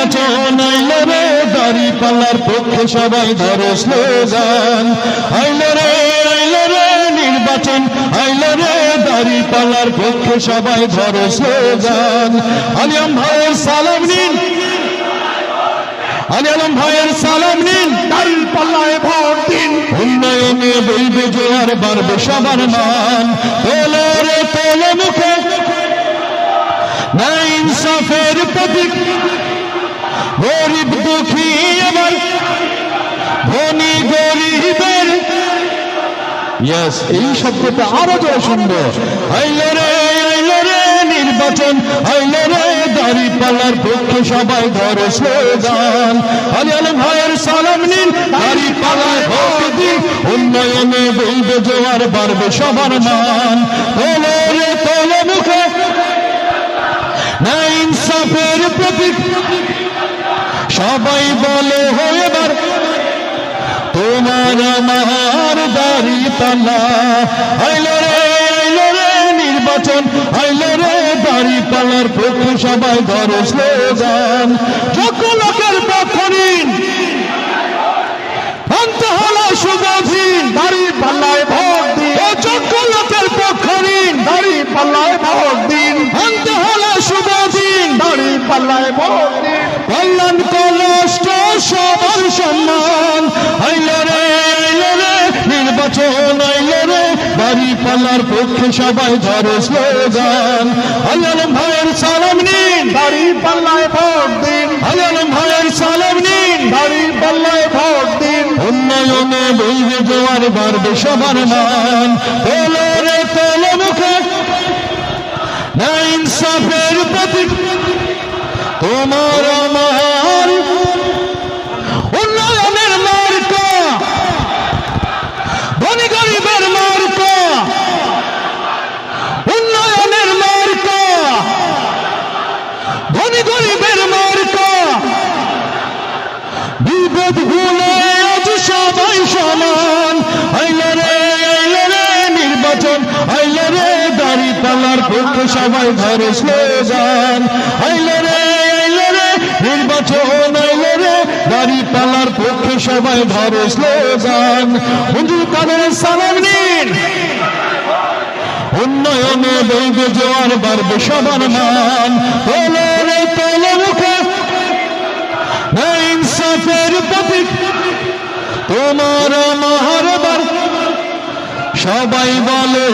নির্বাচন আইলো রে, দাঁড়িপাল্লার পক্ষে সবাই ধরো স্লোগান। আইলো রে নির্বাচন আইলো রে, দাঁড়িপাল্লার পক্ষে সবাই ধরো স্লোগান। আলিয়াম ভাইয়ের সালাম নিন, আলী আলম ভাইয়ের সালাম নিন, দাঁড়িপাল্লায় ভোট দিন। উন্নয়নে বইবে জোয়ার, বাড়বে সবার মান। তোলো রে তোলো মুখে না ইনসাফের প্রতীক, গরিব দুঃখী এবার ধনী গরিবের। ইয়েস, এই শব্দটা আরো জোরে সুন্দর। আইলো রে নির্বাচন আইলো রে, দাঁড়িপাল্লার পক্ষে সবাই ধরো স্লোগান। আলী আলম ভাইয়ের সালাম নিন, দাঁড়িপাল্লায় ভোট দিন। উন্নয়নে বইবে জোয়ার, বাড়বে সবার মান। তোলো রে তোলো মুখে না ইনসাফের প্রতীক, সবাই বলে এবার তোমার আমার দাঁড়িপাল্লা। আইলো রে নির্বাচন আইলো রে, দাঁড়িপাল্লার পক্ষে সবাই ধরো স্লোগান। যোগ্য লোকের পক্ষ নিন, আনতে হলো সুবোধীন, দাঁড়িপাল্লায় ভোট দিন। যোগ্য লোকের পক্ষ নিন, দাঁড়িপাল্লায় ভোট দিন। আনতে হলো সুবোধীন, দাঁড়িপাল্লায় ভোট দিন। কল্যাণ কষ্ট সবার সম্মান। আইলো রে নির্বাচন আইলো রে, দাঁড়িপাল্লার পক্ষে সবাই ধরো স্লোগান। আলী আলম ভাইয়ের সালাম নিন, দাঁড়িপাল্লায় ভোট দিন। আলী আলম ভাইয়ের সালাম নিন, দাঁড়িপাল্লায় ভোট দিন। উন্নয়নে বইবে জোয়ার, বাড়বে সবার মান। তোলো রে তোলো মুখে না ইনসাফের প্রতীক, তোমার আমার উন্নয়নের মার্কা, ধনী গরিবের মার্কা, উন্নয়নের মার্কা, ধনী গরিবের মার্কা। বিভেদ ভুলে আজ সবাই সমান। আইলো রে নির্বাচন আইলো রে, দাঁড়িপাল্লার পক্ষে সবাই ধরো স্লোগান। আইলো রে নির্বাচন আইলো রে, দাঁড়িপাল্লার পক্ষে সবাই ধরো স্লোগান। হুজুর কাদের সালাম নিন, উন্নয়নে বইবে জোয়ার, বাড়বে সবার মান। তোলো রে তোলো মুখে না ইনসাফের প্রতীক, তোমার আমার সবাই বলে